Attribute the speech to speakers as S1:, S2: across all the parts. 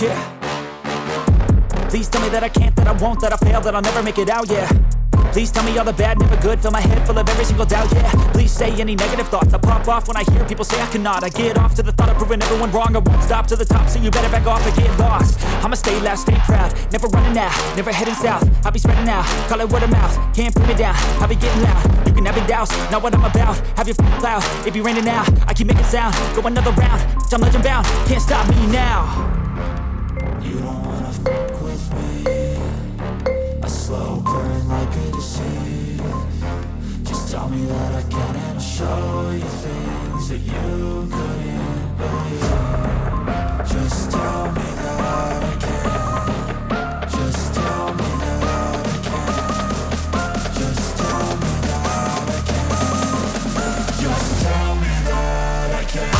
S1: Yeah. Please tell me that I can't, that I won't, that I fail, that I'll never make it out, yeah. Please tell me all the bad, never good, fill my head full of every single doubt, yeah. Please say any negative thoughts, I pop off when I hear people say I cannot. I get off to the thought of proving everyone wrong, I won't stop to the top, so you better back off and get lost. I'ma stay loud, stay proud, never running out, never heading south. I'll be spreading out, call it word of mouth, can't put me down, I'll be getting loud. You can have it douse, not what I'm about, have your cloud, it be raining now. I keep making sound, go another round, I'm legend bound, can't stop me now.
S2: You don't wanna fuck with me, a slow burn like a disease. Just tell me that I can and I'll show you things that you couldn't believe. Just tell me that I can. Just tell me that I can. Just tell me that I can. Just tell me that I can.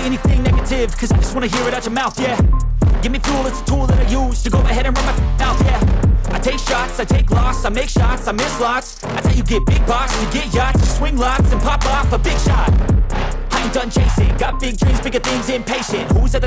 S1: Anything negative, cause I just wanna hear it out your mouth, yeah. Give me fuel, it's a tool that I use to go ahead and run my mouth, yeah. I take shots, I take loss, I make shots, I miss lots. That's how you get big box, you get yachts, you swing lots and pop off a big shot. I ain't done chasing, got big dreams, bigger things, impatient. Who's at the top?